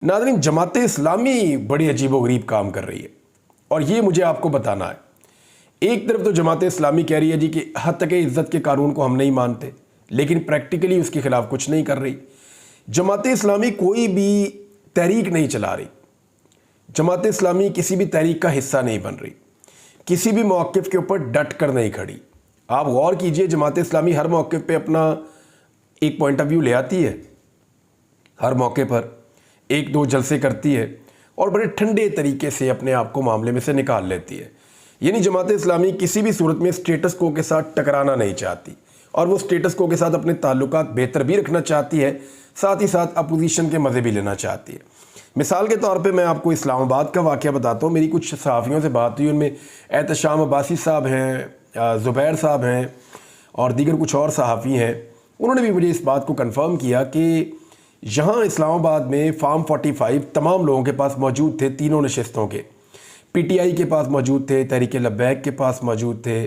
नाज़रीन, जमात इस्लामी बड़ी अजीबोगरीब काम कर रही है और ये मुझे आपको बताना है। एक तरफ तो जमात इस्लामी कह रही है जी कि हद तक इज़्ज़त के कानून को हम नहीं मानते, लेकिन प्रैक्टिकली उसके ख़िलाफ़ कुछ नहीं कर रही। जमात इस्लामी कोई भी तहरीक नहीं चला रही, जमात इस्लामी किसी भी तहरीक का हिस्सा नहीं बन रही, किसी भी मौक़िफ़ के ऊपर डट कर नहीं खड़ी। आप गौर कीजिए, जमात इस्लामी हर मौक़िफ़ पे अपना एक पॉइंट ऑफ व्यू ले आती है, हर मौके पर एक दो जलसे करती है और बड़े ठंडे तरीके से अपने आप को मामले में से निकाल लेती है। यानी जमात इस्लामी किसी भी सूरत में स्टेटस को के साथ टकराना नहीं चाहती और वो स्टेटस को के साथ अपने ताल्लुकात बेहतर भी रखना चाहती है, साथ ही साथ अपोजिशन के मज़े भी लेना चाहती है। मिसाल के तौर पे मैं आपको इस्लामाबाद का वाक़या बताता हूँ। मेरी कुछ सहाफ़ियों से बात हुई, उनमें एहतशाम अब्बासी साहब हैं, ज़ुबैर साहब हैं और दीगर कुछ और सहाफ़ी हैं। उन्होंने भी मुझे इस बात को कन्फर्म किया कि यहाँ इस्लामाबाद में फार्म 45 तमाम लोगों के पास मौजूद थे, तीनों नशिस्तों के। पीटीआई के पास मौजूद थे, तहरीक लब्बैक के पास मौजूद थे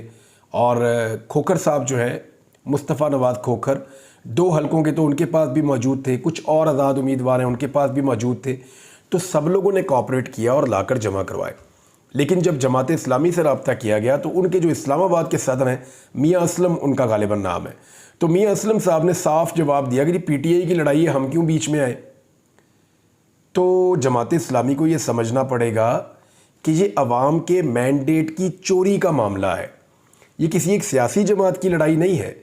और खोखर साहब जो है मुस्तफ़ा नवाज़ खोखर, 2 हलकों के तो उनके पास भी मौजूद थे, कुछ और आज़ाद उम्मीदवार हैं उनके पास भी मौजूद थे। तो सब लोगों ने कोऑपरेट किया और लाकर जमा करवाए। लेकिन जब जमात इस्लामी से रब्ता किया गया तो उनके जो इस्लामाबाद के सदर हैं, मियाँ असलम उनका गालिबन नाम है, तो मियाँ असलम साहब ने साफ जवाब दिया कि पीटीआई की लड़ाई है, हम क्यों बीच में आए। तो जमात इस्लामी को ये समझना पड़ेगा कि ये अवाम के मैंडेट की चोरी का मामला है, ये किसी एक सियासी जमात की लड़ाई नहीं है।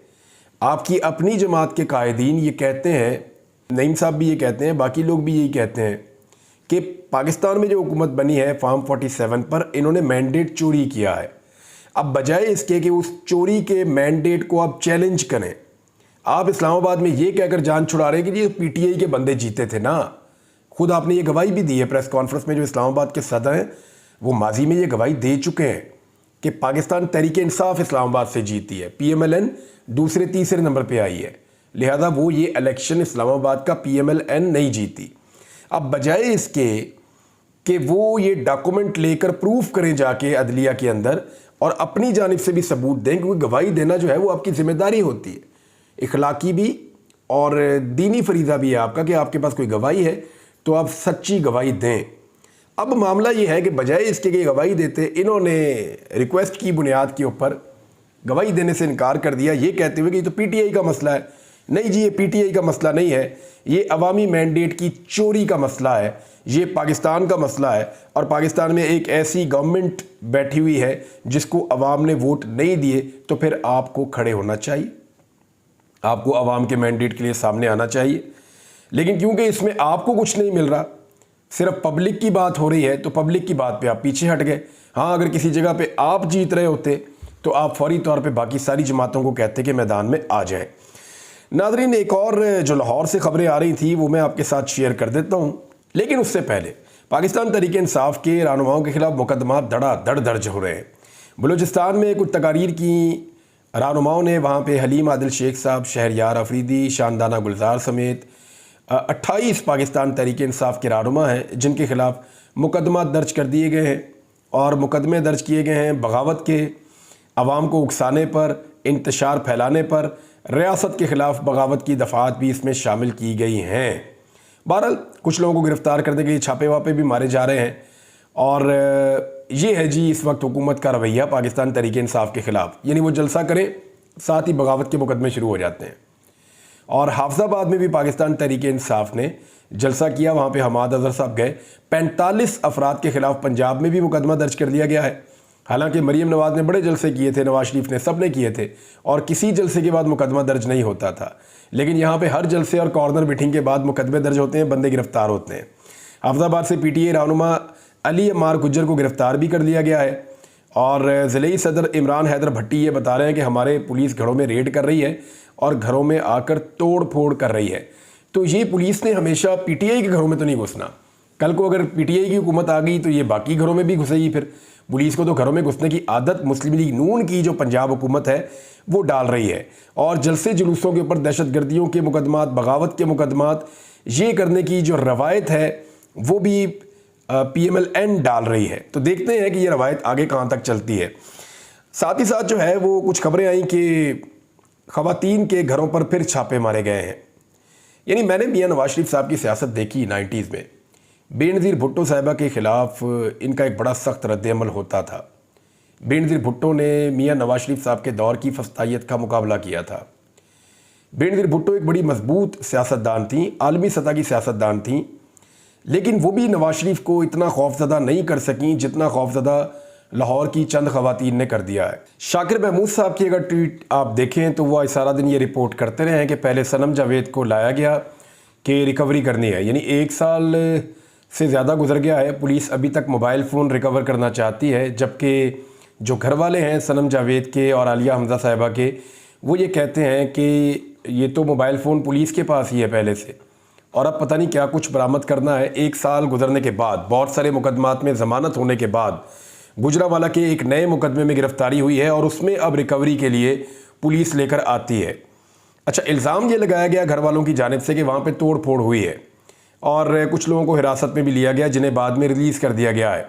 आपकी अपनी जमात के कायदीन ये कहते हैं, नईम साहब भी ये कहते हैं, बाकी लोग भी यही कहते हैं कि पाकिस्तान में जो हुकूमत बनी है फार्म 47 पर इन्होंने मैंडेट चोरी किया है। अब बजाय इसके कि उस चोरी के मैंडेट को आप चैलेंज करें, आप इस्लामाबाद में ये कहकर जान छुड़ा रहे हैं कि ये पीटीआई के बंदे जीते थे ना। खुद आपने ये गवाही भी दी है प्रेस कॉन्फ्रेंस में, जो इस्लामाबाद के सदर हैं वो माजी में ये गवाही दे चुके हैं कि पाकिस्तान तहरीक इंसाफ इस्लामाबाद से जीती है, पीएमएलएन दूसरे तीसरे नंबर पे आई है, लिहाजा वो ये इलेक्शन इस्लामाबाद का पीएमएलएन नहीं जीती। अब बजाय इसके कि वो ये डॉक्यूमेंट लेकर प्रूफ करें जाके अदलिया के अंदर और अपनी जानिब से भी सबूत दें, क्योंकि गवाही देना जो है वो आपकी जिम्मेदारी होती है, इखलाकी भी और दीनी फरीज़ा भी है आपका कि आपके पास कोई गवाही है तो आप सच्ची गवाही दें। अब मामला ये है कि बजाय इसके कि गवाही देते, इन्होंने रिक्वेस्ट की बुनियाद के ऊपर गवाही देने से इनकार कर दिया, ये कहते हुए कि ये तो पीटीआई का मसला है। नहीं जी, ये पीटीआई का मसला नहीं है, ये अवामी मैंडेट की चोरी का मसला है, ये पाकिस्तान का मसला है और पाकिस्तान में एक ऐसी गवर्नमेंट बैठी हुई है जिसको अवाम ने वोट नहीं दिए, तो फिर आपको खड़े होना चाहिए, आपको अवाम के मैंडेट के लिए सामने आना चाहिए। लेकिन क्योंकि इसमें आपको कुछ नहीं मिल रहा, सिर्फ पब्लिक की बात हो रही है, तो पब्लिक की बात पे आप पीछे हट गए। हाँ, अगर किसी जगह पे आप जीत रहे होते तो आप फौरी तौर पे बाकी सारी जमातों को कहते कि मैदान में आ जाएं। नाज़रीन, एक और जो लाहौर से खबरें आ रही थी वो मैं आपके साथ शेयर कर देता हूँ, लेकिन उससे पहले पाकिस्तान तहरीक इंसाफ के रहनुमाओं के खिलाफ मुकदमा धड़ाधड़ दर्ज हो रहे हैं। बलूचिस्तान में कुछ तकारीर की रहनुमाओं ने वहाँ पे हलीम आदिल शेख साहब, शहरयार अफरीदी, शानदाना गुलजार समेत 28 पाकिस्तान तहरीक इंसाफ के रहनुमा हैं जिनके खिलाफ मुकदमा दर्ज कर दिए गए हैं और मुकदमे दर्ज किए गए हैं बगावत के, अवाम को उकसाने पर, इंतशार फैलाने पर, रियासत के ख़िलाफ़ बगावत की दफ़ात भी इसमें शामिल की गई हैं। बहरहाल कुछ लोगों को गिरफ़्तार करने के लिए छापे वापे भी मारे जा रहे हैं और ये है जी इस वक्त हुकूमत का रवैया पाकिस्तान तहरीक इंसाफ के ख़िलाफ़, यानी वो जलसा करें साथ ही बगावत के मुकदमे शुरू हो जाते हैं। और हाफिज़ाबाद में भी पाकिस्तान तहरीक इंसाफ ने जलसा किया, वहाँ पे हमाद अज़हर साहब गए। 45 अफराद के ख़िलाफ़ पंजाब में भी मुकदमा दर्ज कर दिया गया है। हालांकि मरीम नवाज़ ने बड़े जलसे किए थे, नवाज शरीफ ने, सब ने किए थे और किसी जलसे के बाद मुकदमा दर्ज नहीं होता था, लेकिन यहाँ पे हर जलसे और कॉर्नर मीटिंग के बाद मुकदमे दर्ज होते हैं, बंदे गिरफ्तार होते हैं। हाफिज़ाबाद से पीटीआई रहनुमा अली अम्मार गुज्जर को गिरफ्तार भी कर लिया गया है और ज़िले सदर इमरान हैदर भट्टी ये बता रहे हैं कि हमारे पुलिस घरों में रेड कर रही है और घरों में आकर तोड़ फोड़ कर रही है। तो ये पुलिस ने हमेशा पीटीआई के घरों में तो नहीं घुसना, कल को अगर पीटीआई की हुकूमत आ गई तो ये बाकी घरों में भी घुसेगी। फिर पुलिस को तो घरों में घुसने की आदत मुस्लिम लीग नून की जो पंजाब हुकूमत है वो डाल रही है और जलसे जुलूसों के ऊपर दहशतगर्दियों के मुकदमात, बगावत के मुकदमात ये करने की जो रवायत है वो भी पीएमएलएन डाल रही है। तो देखते हैं कि ये रवायत आगे कहाँ तक चलती है। साथ ही साथ जो है वो कुछ खबरें आई कि ख़वातीन के घरों पर फिर छापे मारे गए हैं। यानी मैंने मियां नवाज शरीफ साहब की सियासत देखी 90s में, بینظیر بھٹو صاحبہ کے خلاف ان کا ایک بڑا سخت رد عمل ہوتا تھا۔ بینظیر بھٹو نے میاں نواز شریف صاحب کے دور کی فسطائیت کا مقابلہ کیا تھا۔ بینظیر بھٹو ایک بڑی مضبوط سیاستدان تھیں، عالمی سطح کی سیاستدان تھیں، لیکن وہ بھی نواز شریف کو اتنا خوفزدہ نہیں کر سکیں جتنا خوفزدہ لاہور کی چند خواتین نے کر دیا ہے۔ شاکر محمود صاحب کی اگر ٹویٹ آپ دیکھیں تو وہ سارا دن یہ رپورٹ کرتے رہے ہیں کہ پہلے صنم جاوید کو لایا گیا کہ ریکوری کرنی ہے، یعنی 1 سال سے زیادہ گزر گیا ہے، پولیس ابھی تک موبائل فون ریکور کرنا چاہتی ہے، جبکہ جو گھر والے ہیں صنم جاوید کے اور عالیہ حمزہ صاحبہ کے، وہ یہ کہتے ہیں کہ یہ تو موبائل فون پولیس کے پاس ہی ہے پہلے سے، اور اب پتہ نہیں کیا کچھ برآمد کرنا ہے۔ 1 سال گزرنے کے بعد، بہت سارے مقدمات میں ضمانت ہونے کے بعد، گجرانوالہ کے ایک نئے مقدمے میں گرفتاری ہوئی ہے اور اس میں اب ریکوری کے لیے پولیس لے کر آتی ہے۔ اچھا، الزام یہ لگایا گیا گھر والوں کی جانب سے کہ وہاں پہ توڑ پھوڑ ہوئی ہے اور کچھ لوگوں کو حراست میں بھی لیا گیا جنہیں بعد میں ریلیز کر دیا گیا ہے۔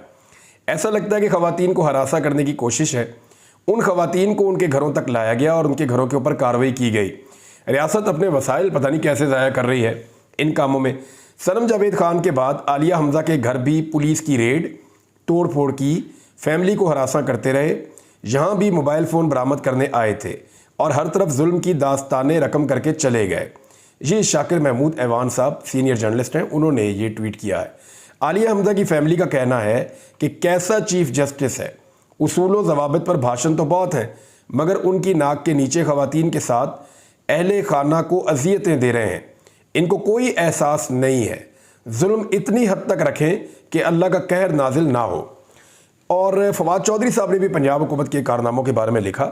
ایسا لگتا ہے کہ خواتین کو ہراساں کرنے کی کوشش ہے۔ ان خواتین کو ان کے گھروں تک لایا گیا اور ان کے گھروں کے اوپر کارروائی کی گئی۔ ریاست اپنے وسائل پتہ نہیں کیسے ضائع کر رہی ہے ان کاموں میں۔ صنم جاوید خان کے بعد عالیہ حمزہ کے گھر بھی پولیس کی ریڈ توڑ پھوڑ کی، فیملی کو ہراساں کرتے رہے، یہاں بھی موبائل فون برآمد کرنے آئے تھے اور ہر طرف ظلم کی داستانیں رقم کر کے چلے گئے۔ یہ شاکر محمود ایوان صاحب سینئر جرنلسٹ ہیں، انہوں نے یہ ٹویٹ کیا ہے۔ عالیہ حمزہ کی فیملی کا کہنا ہے کہ کیسا چیف جسٹس ہے، اصول و ضوابط پر بھاشن تو بہت ہیں، مگر ان کی ناک کے نیچے خواتین کے ساتھ اہل خانہ کو اذیتیں دے رہے ہیں، ان کو کوئی احساس نہیں ہے۔ ظلم اتنی حد تک رکھیں کہ اللہ کا قہر نازل نہ ہو۔ اور فواد چودھری صاحب نے بھی پنجاب حکومت کے کارناموں کے بارے میں لکھا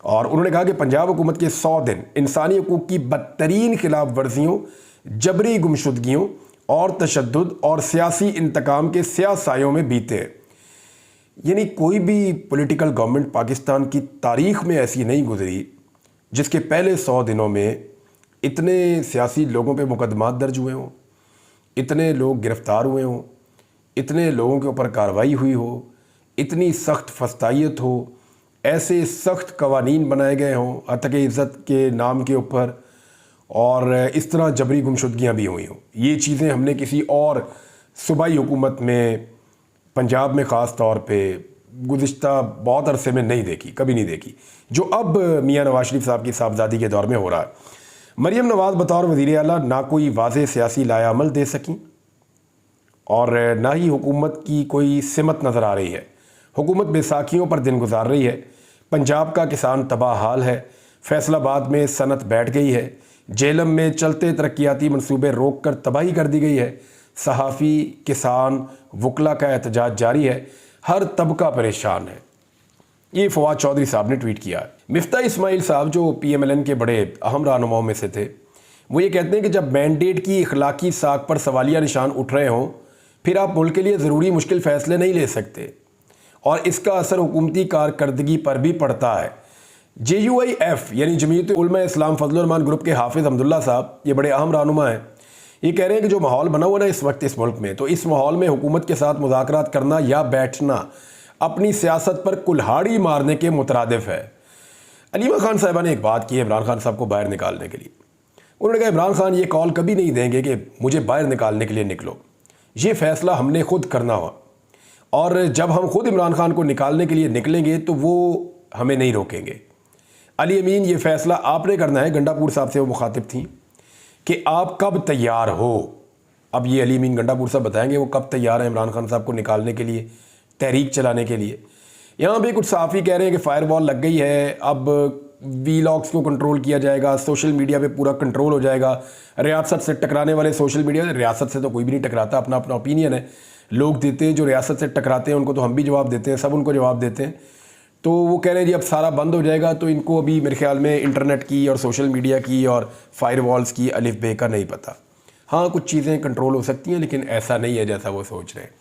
اور انہوں نے کہا کہ پنجاب حکومت کے 100 دن انسانی حقوق کی بدترین خلاف ورزیوں، جبری گمشدگیوں اور تشدد اور سیاسی انتقام کے سیاہ سایوں میں بیتے ہیں۔ یعنی کوئی بھی پولیٹیکل گورنمنٹ پاکستان کی تاریخ میں ایسی نہیں گزری جس کے پہلے 100 دنوں میں اتنے سیاسی لوگوں پہ مقدمات درج ہوئے ہوں، اتنے لوگ گرفتار ہوئے ہوں، اتنے لوگوں کے اوپر کارروائی ہوئی ہو، اتنی سخت فسطائیت ہو، ایسے سخت قوانین بنائے گئے ہوں حتیٰ کہ عزت کے نام کے اوپر، اور اس طرح جبری گمشدگیاں بھی ہوئی ہوں۔ یہ چیزیں ہم نے کسی اور صوبائی حکومت میں، پنجاب میں خاص طور پہ گزشتہ بہت عرصے میں نہیں دیکھی، کبھی نہیں دیکھی، جو اب میاں نواز شریف صاحب کی صاحبزادی کے دور میں ہو رہا ہے۔ مریم نواز بطور وزیر اعلیٰ نہ کوئی واضح سیاسی لائحہ عمل دے سکیں اور نہ ہی حکومت کی کوئی سمت نظر آ رہی ہے۔ حکومت بیساکھیوں پر دن گزار رہی ہے۔ پنجاب کا کسان تباہ حال ہے، فیصل آباد میں صنعت بیٹھ گئی ہے، جہلم میں چلتے ترقیاتی منصوبے روک کر تباہی کر دی گئی ہے، صحافی، کسان، وکلا کا احتجاج جاری ہے، ہر طبقہ پریشان ہے۔ یہ فواد چودھری صاحب نے ٹویٹ کیا ہے۔ مفتاح اسماعیل صاحب جو پی ایم ایل این کے بڑے اہم رہنماؤں میں سے تھے، وہ یہ کہتے ہیں کہ جب مینڈیٹ کی اخلاقی ساکھ پر سوالیہ نشان اٹھ رہے ہوں، پھر آپ ملک کے لیے ضروری مشکل فیصلے نہیں لے سکتے، اور اس کا اثر حکومتی کارکردگی پر بھی پڑتا ہے۔ JUIF یعنی جمعیت علماء اسلام فضل الرحمان گروپ کے حافظ حمداللہ صاحب، یہ بڑے اہم رہنما ہیں، یہ کہہ رہے ہیں کہ جو ماحول بنا ہوا نا اس وقت اس ملک میں، تو اس ماحول میں حکومت کے ساتھ مذاکرات کرنا یا بیٹھنا اپنی سیاست پر کلہاڑی مارنے کے مترادف ہے۔ علیمہ خان صاحبہ نے ایک بات کی ہے عمران خان صاحب کو باہر نکالنے کے لیے۔ انہوں نے کہا عمران خان یہ کال کبھی نہیں دیں گے کہ مجھے باہر نکالنے کے لیے نکلو، یہ فیصلہ ہم نے خود کرنا ہوا، اور جب ہم خود عمران خان کو نکالنے کے لیے نکلیں گے تو وہ ہمیں نہیں روکیں گے۔ علی امین، یہ فیصلہ آپ نے کرنا ہے۔ گنڈا پور صاحب سے وہ مخاطب تھیں کہ آپ کب تیار ہو۔ اب یہ علی امین گنڈا پور صاحب بتائیں گے وہ کب تیار ہیں عمران خان صاحب کو نکالنے کے لیے، تحریک چلانے کے لیے۔ یہاں پہ کچھ صحافی کہہ رہے ہیں کہ فائر وال لگ گئی ہے، اب وی لاگس کو کنٹرول کیا جائے گا، سوشل میڈیا پہ پورا کنٹرول ہو جائے گا، ریاست سے ٹکرانے والے سوشل میڈیا، ریاست سے تو کوئی بھی نہیں ٹکراتا، اپنا اپنا اوپینین ہے، لوگ دیتے ہیں جو ریاست سے ٹکراتے ہیں ان کو تو ہم بھی جواب دیتے ہیں، سب ان کو جواب دیتے ہیں۔ تو وہ کہہ رہے ہیں جی اب سارا بند ہو جائے گا، تو ان کو ابھی میرے خیال میں انٹرنیٹ کی اور سوشل میڈیا کی اور فائر والز کی الف بے کا نہیں پتہ۔ ہاں کچھ چیزیں کنٹرول ہو سکتی ہیں لیکن ایسا نہیں ہے جیسا وہ سوچ رہے ہیں۔